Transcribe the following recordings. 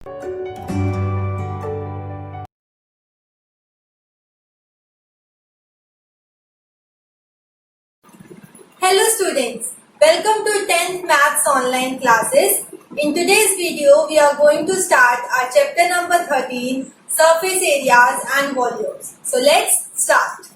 Hello students, welcome to 10th Maths online classes. In today's video, we are going to start our chapter number 13, surface areas and volumes. So let's start.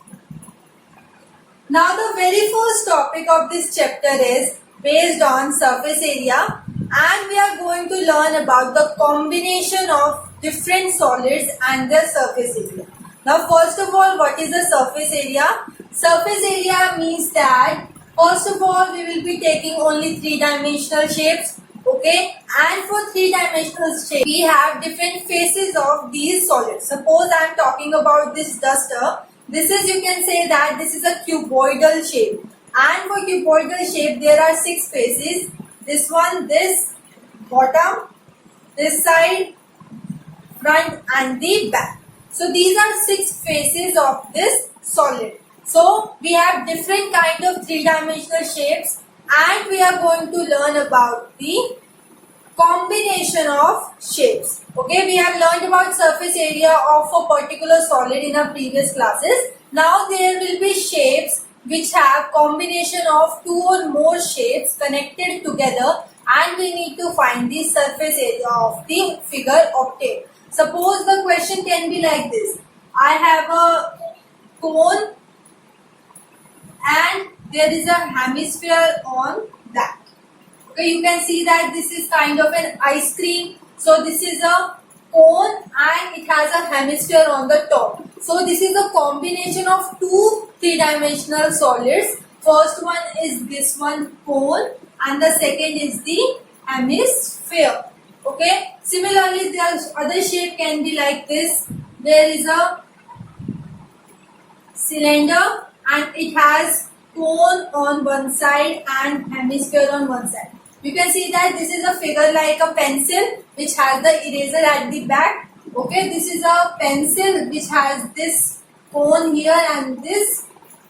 Now the very first topic of this chapter is based on surface area, and we are going to learn about the combination of different solids and their surface area. Now first of all, what is the surface area? Surface area means that first of all we will be taking only three-dimensional shapes, okay, and for three-dimensional shapes we have different faces of these solids. Suppose I am talking about this duster. This is, you can say that this is a cuboidal shape, and for cuboidal shape there are 6 faces. This one, this, bottom, this side, front and the back. So these are 6 faces of this solid. So we have different kind of three-dimensional shapes, and we are going to learn about the combination of shapes. Okay, we have learned about surface area of a particular solid in our previous classes. Now there will be shapes which have combination of 2 or more shapes connected together, and we need to find the surface area of the figure obtained. Suppose the question can be like this. I have a cone and there is a hemisphere on that. Okay, you can see that this is kind of an ice cream. So this is a cone and it has a hemisphere on the top. So this is a combination of 2 three-dimensional solids. First one is this one, cone, and the second is the hemisphere. Okay, similarly the other shape can be like this. There is a cylinder and it has cone on one side and hemisphere on one side. You can see that this is a figure like a pencil which has the eraser at the back. Okay, this is a pencil which has this cone here and this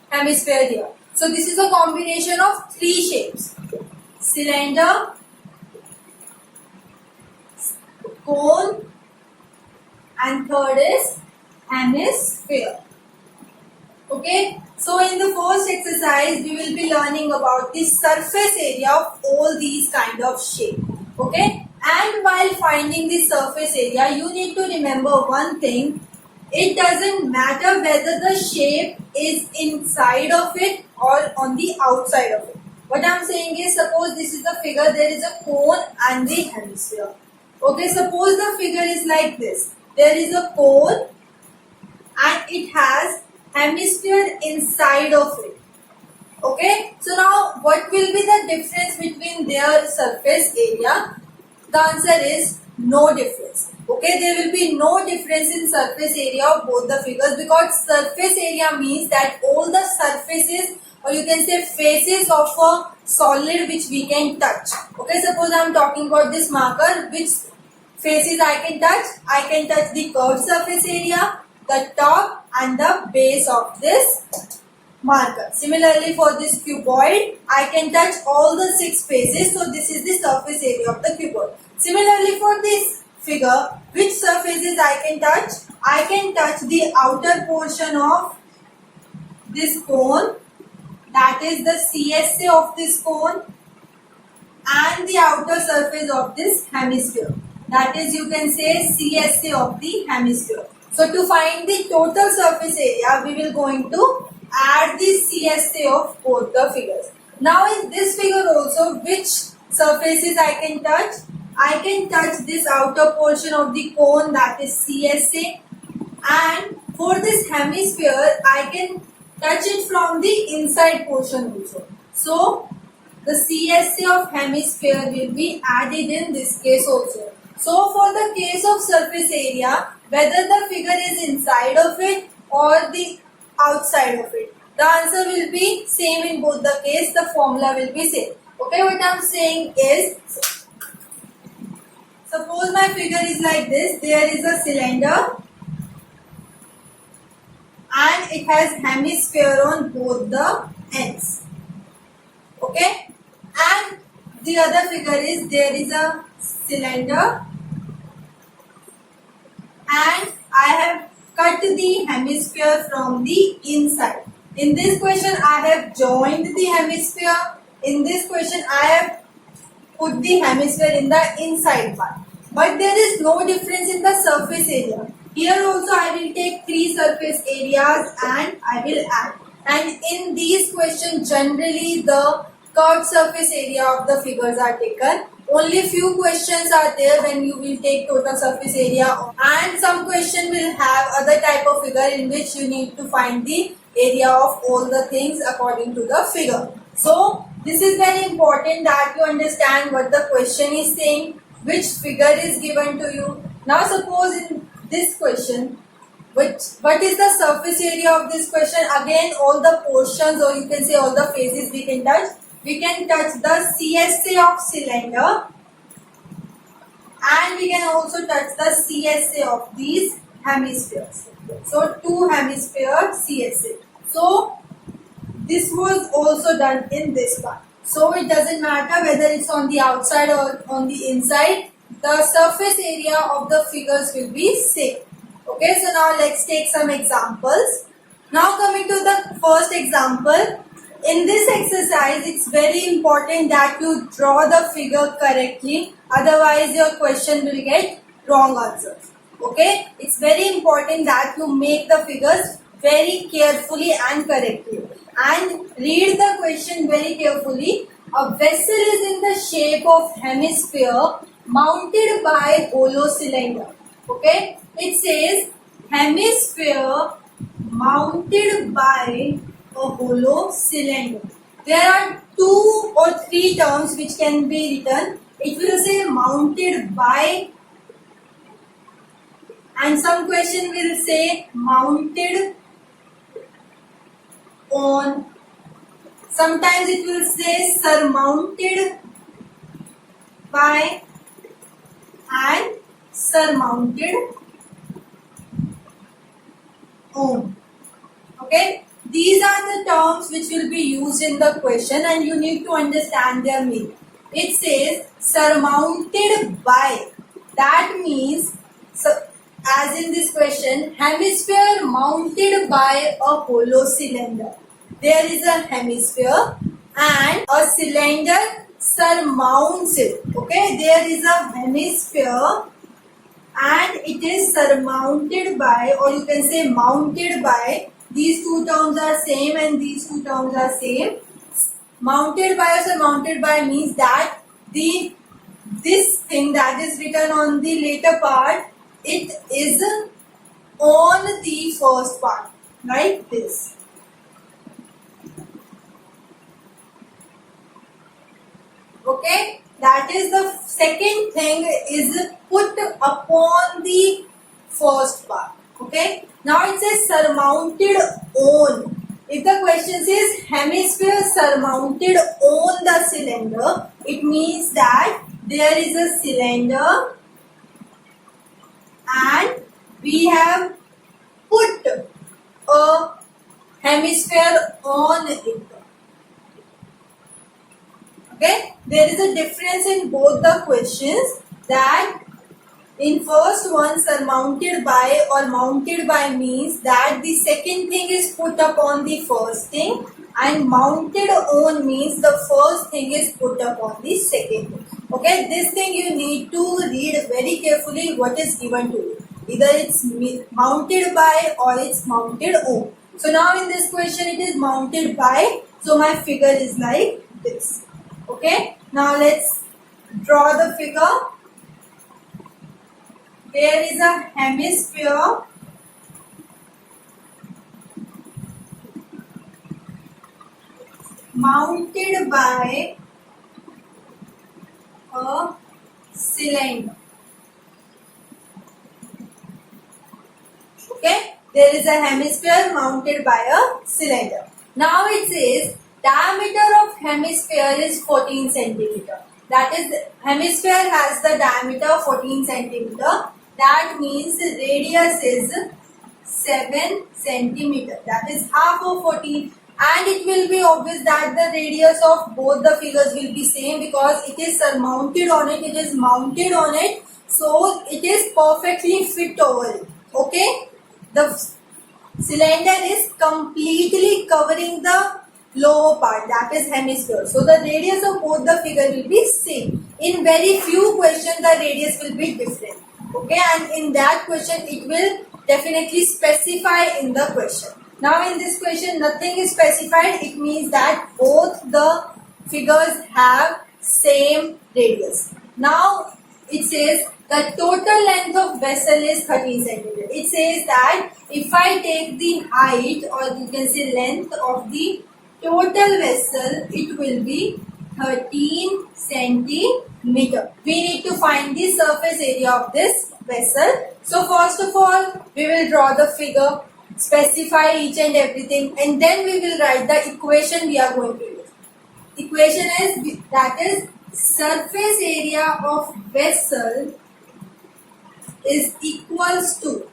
hemisphere here. So this is a combination of 3 shapes: cylinder, cone, and third is hemisphere. Okay, so in the first exercise we will be learning about the surface area of all these kind of shape. Okay, and while finding the surface area you need to remember one thing. It doesn't matter whether the shape is inside of it or on the outside of it. What I am saying is, suppose this is the figure, there is a cone and the hemisphere. Okay, suppose the figure is like this. There is a cone and it has hemisphere inside of it. Okay, so now what will be the difference between their surface area? The answer is no difference. Okay, there will be no difference in surface area of both the figures, because surface area means that all the surfaces, or you can say faces of a solid which we can touch. Okay, suppose I am talking about this marker, which faces I can touch? I can touch the curved surface area, the top and the base of this marker. Similarly for this cuboid, I can touch all the 6 faces. So this is the surface area of the cuboid. Similarly for this figure, which surfaces I can touch? I can touch the outer portion of this cone, that is the CSA of this cone, and the outer surface of this hemisphere, that is, you can say, CSA of the hemisphere. So to find the total surface area, we will going to add the CSA of both the figures. Now in this figure also, which surfaces I can touch? I can touch this outer portion of the cone, that is CSA, and for this hemisphere I can touch it from the inside portion also. So the CSA of hemisphere will be added in this case also. So for the case of surface area, whether the figure is inside of it or the outside of it, the answer will be same in both the case. The formula will be same. Okay, what I am saying is, suppose my figure is like this. There is a cylinder and it has hemisphere on both the ends. Okay, and the other figure is, there is a cylinder the hemisphere from the inside. In this question, I have joined the hemisphere. In this question, I have put the hemisphere in the inside part. But there is no difference in the surface area. Here also I will take 3 surface areas and I will add. And in these questions, generally the curved surface area of the figures are taken. Only few questions are there when you will take total surface area, and some question will have other type of figure in which you need to find the area of all the things according to the figure. So this is very important that you understand what the question is saying, which figure is given to you. Now suppose in this question, what is the surface area of this question? Again, all the portions, or you can say all the phases we can touch. We can touch the CSA of cylinder, and we can also touch the CSA of these hemispheres. So 2 hemispheres CSA. So this was also done in this part. So it doesn't matter whether it's on the outside or on the inside. The surface area of the figures will be same. Okay, so now let's take some examples. Now coming to the first example. In this exercise, it's very important that you draw the figure correctly. Otherwise, your question will get wrong answers. Okay, it's very important that you make the figures very carefully and correctly. And read the question very carefully. A vessel is in the shape of hemisphere mounted by hollow cylinder. Okay, it says hemisphere mounted by a hollow cylinder. There are 2 or 3 terms which can be written. It will say mounted by, and some question will say mounted on. Sometimes it will say surmounted by and surmounted on. Okay, these are the terms which will be used in the question, and you need to understand their meaning. It says surmounted by. That means, as in this question, hemisphere mounted by a hollow cylinder. There is a hemisphere and a cylinder surmounts it. Okay, there is a hemisphere and it is surmounted by, or you can say mounted by. These 2 terms are same and these 2 terms are same. Mounted by or surmounted by means that this thing that is written on the later part, it is on the first part, like this. Okay, that is the second thing, is put upon the first part. Okay, now it says surmounted on. If the question says hemisphere surmounted on the cylinder, it means that there is a cylinder and we have put a hemisphere on it. Okay, there is a difference in both the questions, that in first one, surmounted by or mounted by means that the second thing is put upon the first thing, and mounted on means the first thing is put upon the second thing. Okay, this thing you need to read very carefully what is given to you. Either it's mounted by or it's mounted on. So now in this question it is mounted by, so my figure is like this. Okay, now let's draw the figure. There is a hemisphere mounted by a cylinder. Okay, there is a hemisphere mounted by a cylinder. Now it says diameter of hemisphere is 14 centimeter. That is, hemisphere has the diameter 14 centimeter. That means radius is 7 centimeter. That is half of 14. And it will be obvious that the radius of both the figures will be same because it is surmounted on it. It is mounted on it. So it is perfectly fit over it. Okay. The cylinder is completely covering the lower part, that is hemisphere. So the radius of both the figure will be same. In very few questions the radius will be different. Okay, and in that question it will definitely specify in the question. Now in this question nothing is specified. It means that both the figures have same radius. Now it says the total length of vessel is 13 centimeter. It says that if I take the height, or you can say length of the total vessel, it will be 13 centimeter. We need to find the surface area of this vessel. So first of all, we will draw the figure, specify each and everything, and then we will write the equation we are going to use. Equation is, that is, surface area of vessel is equals to,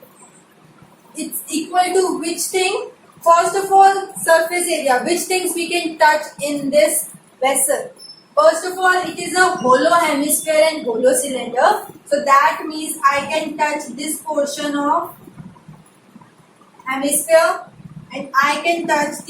it's equal to which thing? First of all, surface area, which things we can touch in this vessel. First of all, it is a hollow hemisphere and hollow cylinder. So that means I can touch this portion of hemisphere and I can touch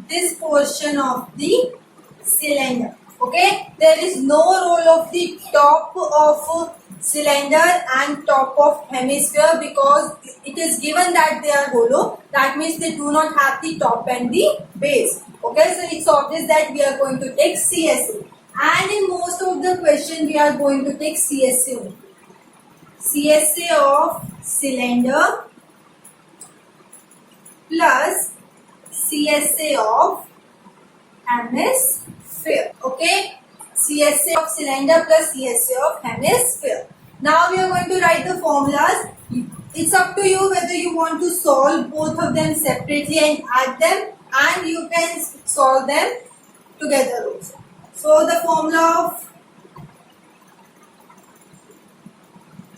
this portion of the cylinder. Okay, there is no role of the top of cylinder and top of hemisphere because it is given that they are hollow. That means they do not have the top and the base. Okay, so it's obvious that we are going to take CSA, and in most of the question we are going to take CSA only. CSA of cylinder plus CSA of hemisphere. Okay, CSA of cylinder plus CSA of hemisphere. Now we are going to write the formulas. It's up to you whether you want to solve both of them separately and add them, and you can solve them together also. So the formula of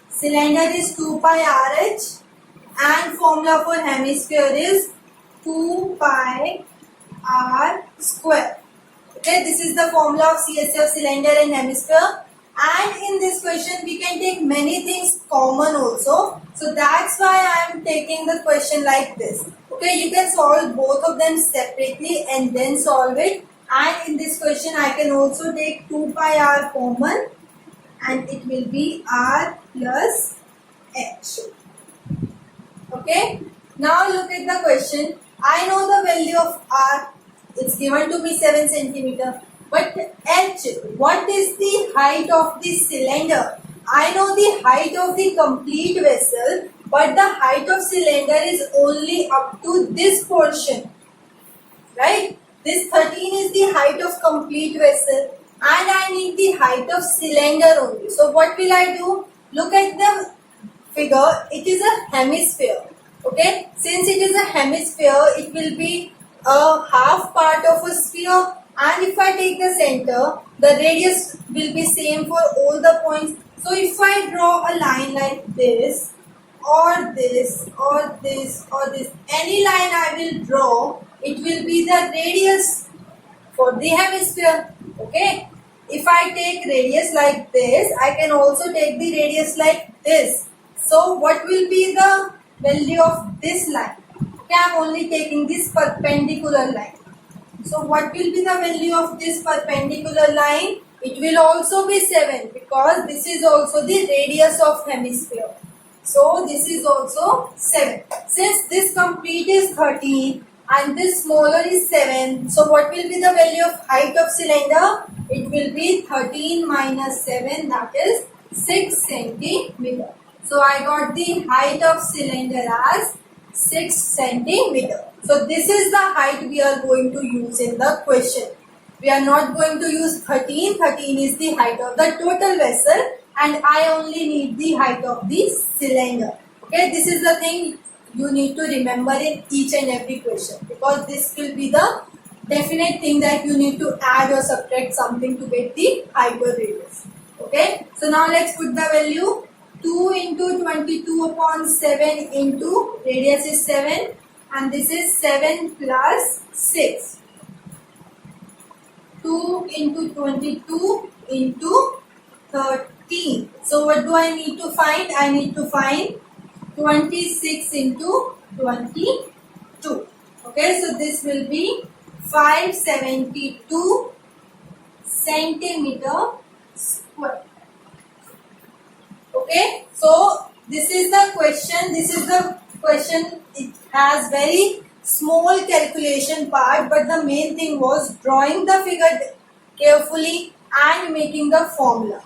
cylinder is 2 pi RH and formula for hemisphere is 2 pi r square. Okay, this is the formula of CSA of cylinder and hemisphere. And in this question we can take many things common also. So that's why I am taking the question like this. Okay, you can solve both of them separately and then solve it. And in this question I can also take 2 pi r common and it will be r plus h. Okay, now look at the question. I know the value of r. It's given to me 7 centimeter. But h, what is the height of the cylinder? I know the height of the complete vessel, but the height of cylinder is only up to this portion. Right? This 13 is the height of complete vessel and I need the height of cylinder only. So what will I do? Look at the figure. It is a hemisphere. Okay? Since it is a hemisphere, it will be a half part of a sphere, and if I take the center, the radius will be same for all the points. So if I draw a line like this or this or this or this, any line I will draw, it will be the radius for the hemisphere. Okay, if I take radius like this, I can also take the radius like this. So what will be the value of this line? Okay, I am only taking this perpendicular line. So what will be the value of this perpendicular line? It will also be 7 because this is also the radius of hemisphere. So this is also 7. Since this complete is 13 and this smaller is 7, so what will be the value of height of cylinder? It will be 13 minus 7, that is 6 centimeter. So I got the height of cylinder as 6 centimeter. So this is the height we are going to use in the question. We are not going to use 13. 13 is the height of the total vessel and I only need the height of the cylinder. Okay, this is the thing you need to remember in each and every question because this will be the definite thing that you need to add or subtract something to get the height or radius. Okay, so now let's put the value. 2 into 22 upon 7 into radius is 7 and this is 7 plus 6. 2 into 22 into 13. So what do I need to find? I need to find 26 into 22. Okay, so this will be 572 centimeter square. Okay, so this is the question. It has very small calculation part, but the main thing was drawing the figure carefully and making the formula.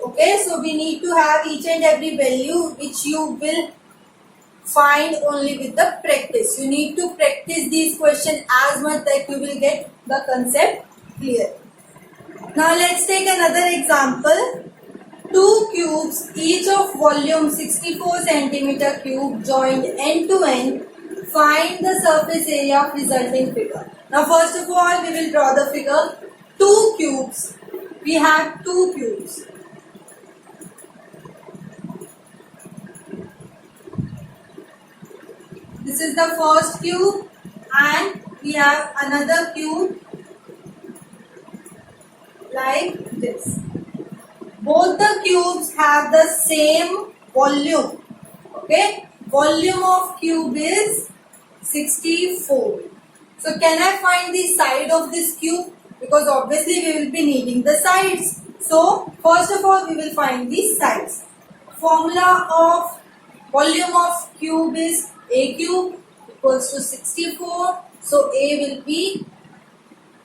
Okay, so we need to have each and every value which you will find only with the practice. You need to practice these questions as much that you will get the concept clear. Now let's take another example. Two cubes, each of volume 64 centimeter cube, joined end to end. Find the surface area of resulting figure. Now first of all, we will draw the figure. Two cubes. We have two cubes. This is the first cube and we have another cube like this. Both the cubes have the same volume. Okay, volume of cube is 64. So can I find the side of this cube? Because obviously we will be needing the sides. So first of all we will find the sides. Formula of volume of cube is a cube equals to 64. So a will be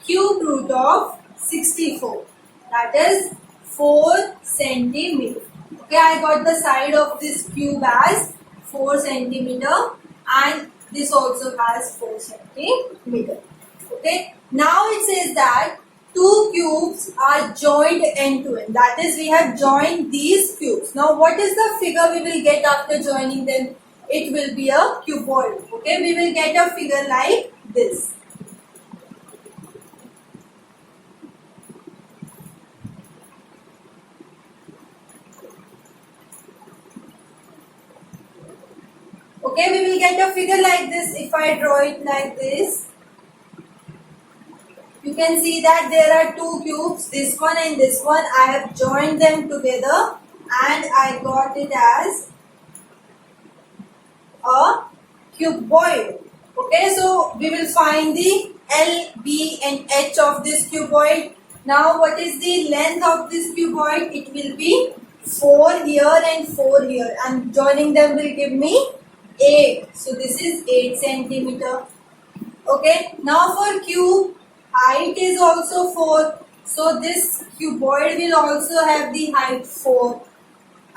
cube root of 64. That is 4 centimeter. Okay, I got the side of this cube as 4 centimeter and this also has 4 centimeter. Okay, now it says that two cubes are joined end to end. That is, we have joined these cubes. Now what is the figure we will get after joining them? It will be a cuboid. Okay, we will get a figure like this. Okay, we will get a figure like this. If I draw it like this, you can see that there are two cubes, this one and this one. I have joined them together and I got it as a cuboid. Okay, so we will find the L, B and H of this cuboid. Now what is the length of this cuboid? It will be 4 here and 4 here, and joining them will give me 8. So this is 8 centimeter. Okay, now for cube, height is also 4. So this cuboid will also have the height 4.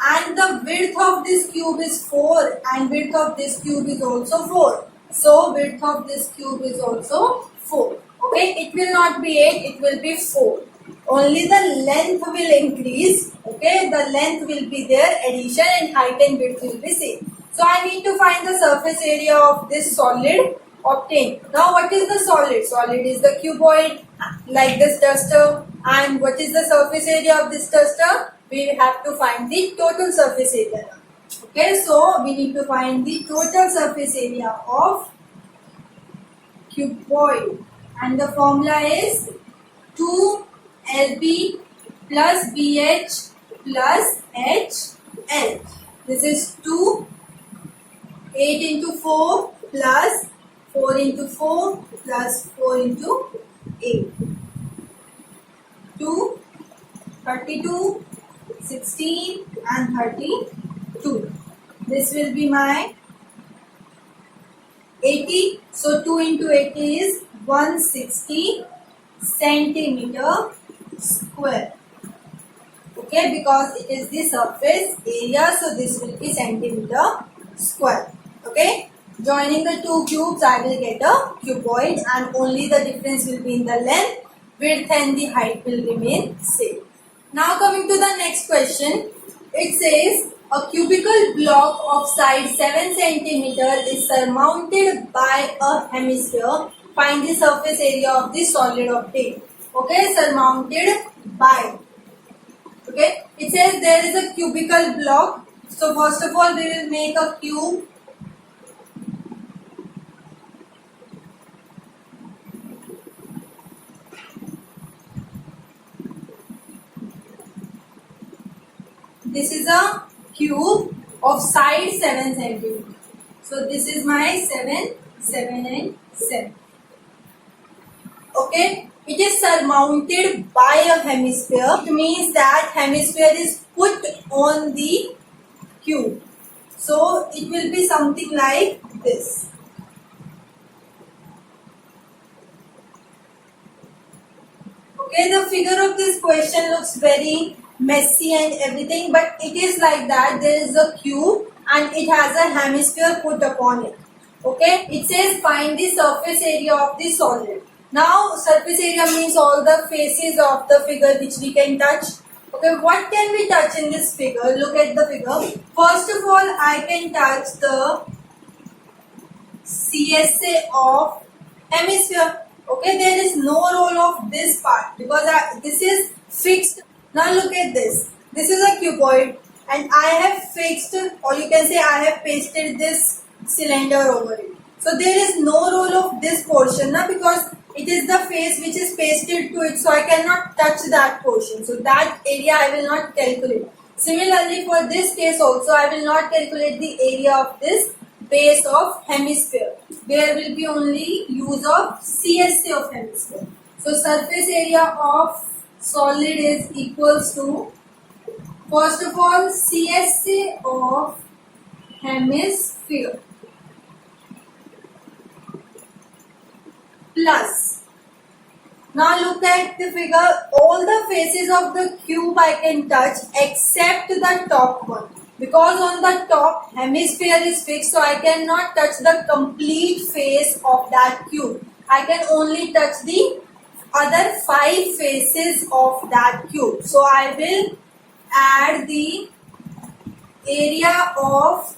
And the width of this cube is 4 and width of this cube is also 4. So width of this cube is also 4. Okay, it will not be 8, it will be 4. Only the length will increase. Okay, the length will be there, addition, and height and width will be same. So I need to find the surface area of this solid obtained. Now what is the solid? Solid is the cuboid like this duster. And what is the surface area of this duster? We have to find the total surface area. Okay, so we need to find the total surface area of cuboid. And the formula is 2LB plus BH plus HL. This is 2, 8 into 4 plus 4 into 4 plus 4 into 8. 2, 32, 16 and 32. This will be my 80. So 2 into 80 is 160 centimeter square. Okay, because it is the surface area, so this will be centimeter square. Okay, joining the two cubes, I will get a cuboid, and only the difference will be in the length, width and the height will remain same. Now coming to the next question, it says a cubical block of size 7 cm is surmounted by a hemisphere. Find the surface area of the solid obtained. Okay, surmounted by. Okay, it says there is a cubical block. So first of all, we will make a cube. This is a cube of side 7 centimeter. So this is my 7, 7 and 7. Okay, it is surmounted by a hemisphere. It means that hemisphere is put on the cube. So it will be something like this. Okay, the figure of this question looks very messy and everything, but it is like that. There is a cube and it has a hemisphere put upon it. Okay, it says find the surface area of the solid. Now, surface area means all the faces of the figure which we can touch. Okay, what can we touch in this figure? Look at the figure. First of all, I can touch the CSA of hemisphere. Okay, there is no role of this part because this is fixed. Now look at this. This is a cuboid and I have fixed, or you can say I have pasted this cylinder over it. So there is no role of this portion now because it is the face which is pasted to it. So I cannot touch that portion. So that area I will not calculate. Similarly for this case also I will not calculate the area of this base of hemisphere. There will be only use of CSA of hemisphere. So surface area of solid is equals to, first of all, CSA of hemisphere plus, now look at the figure, all the faces of the cube I can touch except the top one. Because on the top hemisphere is fixed, so I cannot touch the complete face of that cube. I can only touch the other 5 faces of that cube. So I will add the area of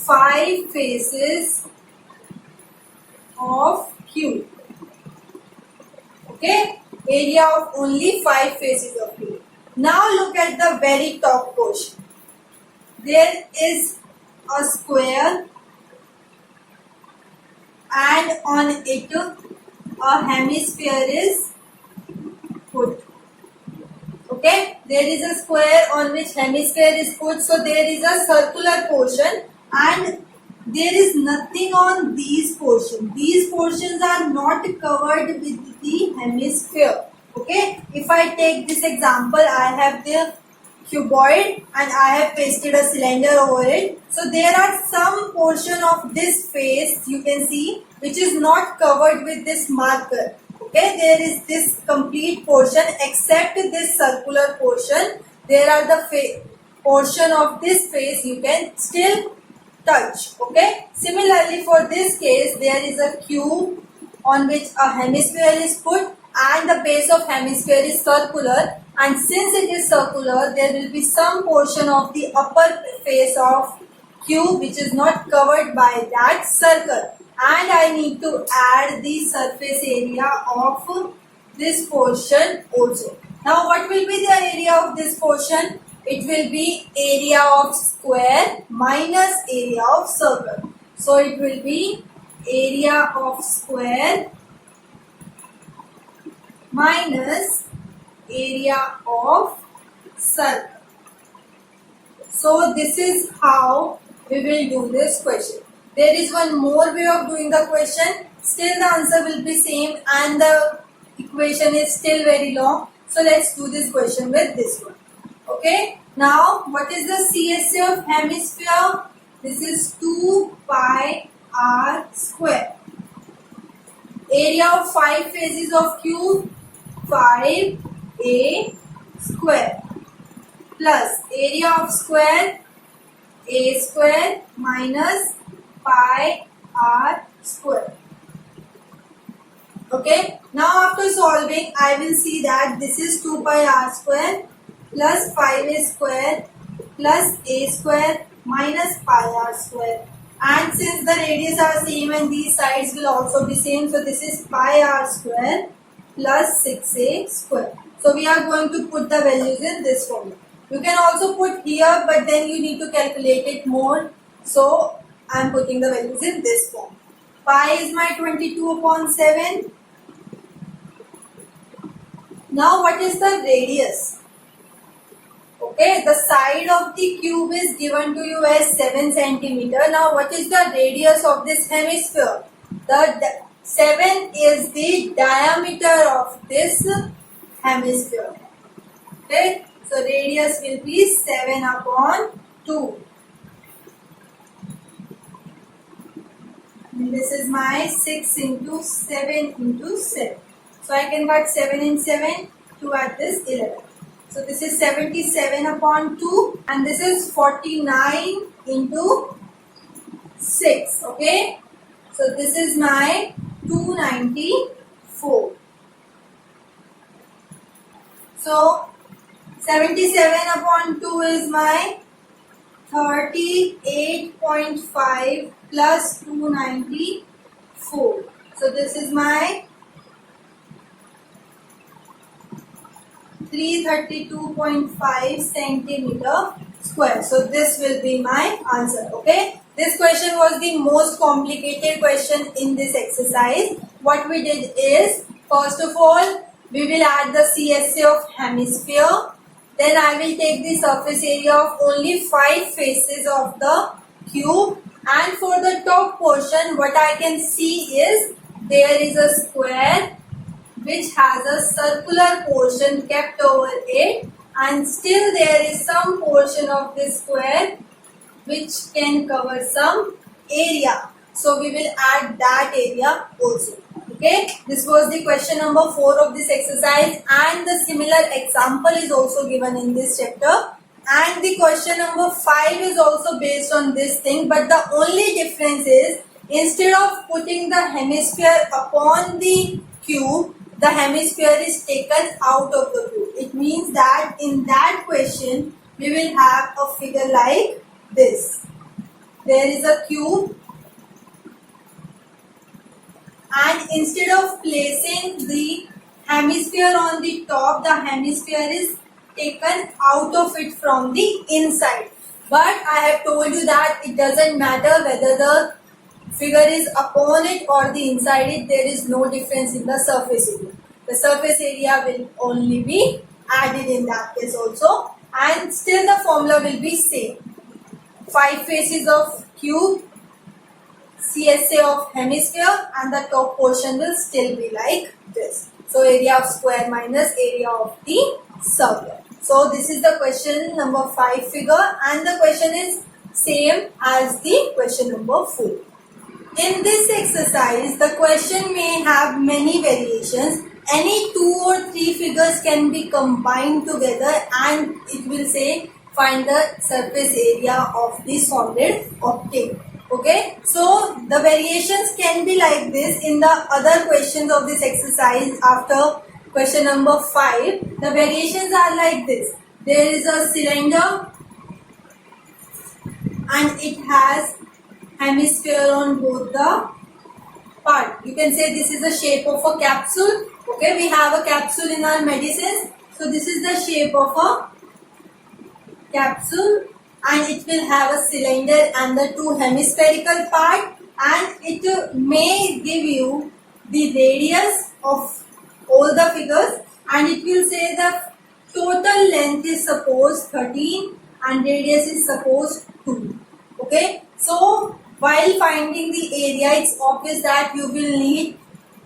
5 faces of cube. Okay, area of only 5 faces of cube. Now look at the very top portion. There is a square and on it a hemisphere is put. Okay, there is a square on which hemisphere is put. So there is a circular portion and there is nothing on these portions. These portions are not covered with the hemisphere. Okay, if I take this example, I have the cuboid and I have pasted a cylinder over it. So there are some portion of this face you can see which is not covered with this marker. Okay, there is this complete portion except this circular portion. There are the portion of this face you can still touch. Okay, similarly for this case there is a cube on which a hemisphere is put and the base of hemisphere is circular, and since it is circular there will be some portion of the upper face of cube which is not covered by that circle, and I need to add the surface area of this portion also. Now what will be the area of this portion? It will be area of square minus area of circle. So it will be area of square minus area of circle. So this is how we will do this question. There is one more way of doing the question. Still the answer will be same and the equation is still very long. So let's do this question with this one. Okay. Now what is the CSA of hemisphere? This is 2 pi r square. Area of 5 faces of cube 5a square plus area of square a square minus pi r square. Okay, now after solving I will see that this is 2 pi r square plus 5a square plus a square minus pi r square, and since the radius are same and these sides will also be same, so this is pi r square plus 6a square. So we are going to put the values in this formula. You can also put here, but then you need to calculate it more. So I am putting the values in this form. Pi is my 22 upon 7. Now what is the radius? Okay, the side of the cube is given to you as 7 centimeter. Now, what is the radius of this hemisphere? The 7 is the diameter of this hemisphere. Okay, so radius will be 7 upon 2. And this is my 6 into 7 into 7. So I can cut 7 in 7 to add this 11. So this is 77 upon 2 and this is 49 into 6. Okay. So this is my 294. So 77 upon 2 is my 38.5 plus 294. So this is my 332.5 centimeter square. So this will be my answer. Okay. This question was the most complicated question in this exercise. What we did is, first of all, we will add the CSA of hemisphere. Then I will take the surface area of only 5 faces of the cube. And for the top portion, what I can see is there is a square which has a circular portion kept over it, and still there is some portion of this square which can cover some area. So we will add that area also. Okay, this was the question number 4 of this exercise, and the similar example is also given in this chapter. And the question number 5 is also based on this thing, but the only difference is, instead of putting the hemisphere upon the cube, the hemisphere is taken out of the cube. It means that in that question, we will have a figure like this. There is a cube, and instead of placing the hemisphere on the top, the hemisphere is taken out of it from the inside. But I have told you that it doesn't matter whether the figure is upon it or the inside it, there is no difference in the surface area. The surface area will only be added in that case also, and still the formula will be same. 5 faces of cube, CSA of hemisphere, and the top portion will still be like this. So area of square minus area of the circle. So this is the question number 5 figure, and the question is same as the question number 4. In this exercise, the question may have many variations. Any 2 or 3 figures can be combined together, and it will say find the surface area of the solid obtained. Okay, so the variations can be like this in the other questions of this exercise after question number 5. The variations are like this. There is a cylinder and it has hemisphere on both the part. You can say this is the shape of a capsule. Okay, we have a capsule in our medicines. So this is the shape of a capsule, and it will have a cylinder and the 2 hemispherical part, and it may give you the radius of all the figures, and it will say the total length is suppose 13 and radius is suppose 2. Okay, so while finding the area, it's obvious that you will need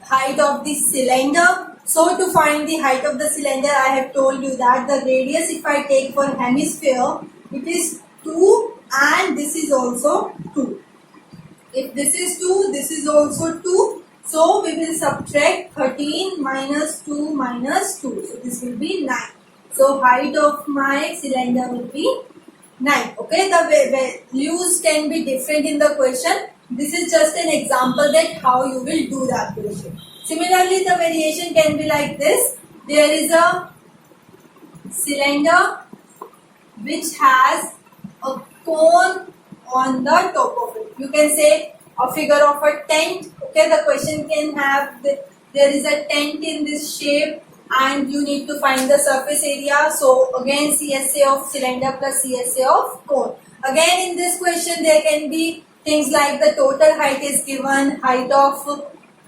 height of the cylinder. So to find the height of the cylinder, I have told you that the radius, if I take for hemisphere, it is 2 and this is also 2. If this is 2, this is also 2. So we will subtract 13 minus 2 minus 2. So this will be 9. So height of my cylinder will be 9. Okay, the values can be different in the question. This is just an example that how you will do that question. Similarly, the variation can be like this. There is a cylinder which has a cone on the top of it. You can say a figure of a tent. Okay, the question can have there is a tent in this shape and you need to find the surface area. So again, CSA of cylinder plus CSA of cone. Again, in this question there can be things like the total height is given, height of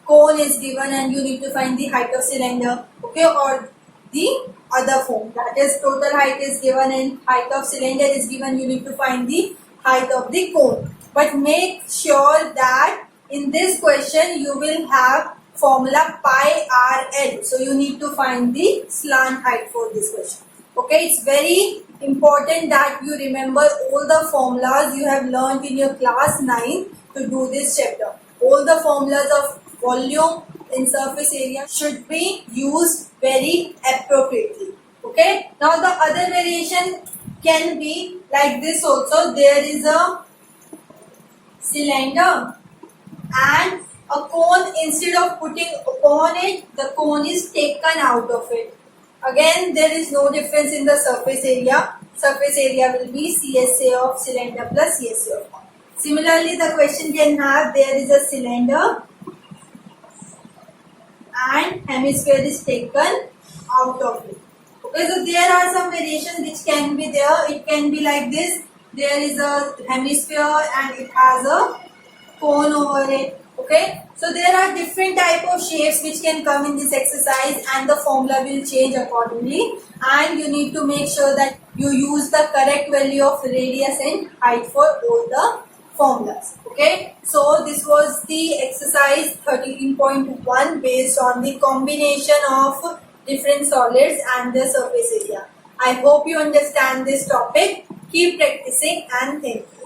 cone is given, and you need to find the height of cylinder. Okay, or the other foam. That is, total height is given and height of cylinder is given. You need to find the height of the cone. But make sure that in this question you will have formula pi RL. So you need to find the slant height for this question. Okay, it's very important that you remember all the formulas you have learned in your class 9 to do this chapter. All the formulas of volume in surface area should be used very appropriately. Okay, now the other variation can be like this also. There is a cylinder and a cone. Instead of putting upon it, the cone is taken out of it. Again, there is no difference in the surface area. Surface area will be CSA of cylinder plus CSA of cone. Similarly, the question can have, there is a cylinder and hemisphere is taken out of it. Okay, so there are some variations which can be there. It can be like this. There is a hemisphere and it has a cone over it. Okay, so there are different type of shapes which can come in this exercise and the formula will change accordingly, and you need to make sure that you use the correct value of radius and height for all the formulas. Okay, so this was the exercise 13.1 based on the combination of different solids and the surface area. I hope you understand this topic. Keep practicing and thank you.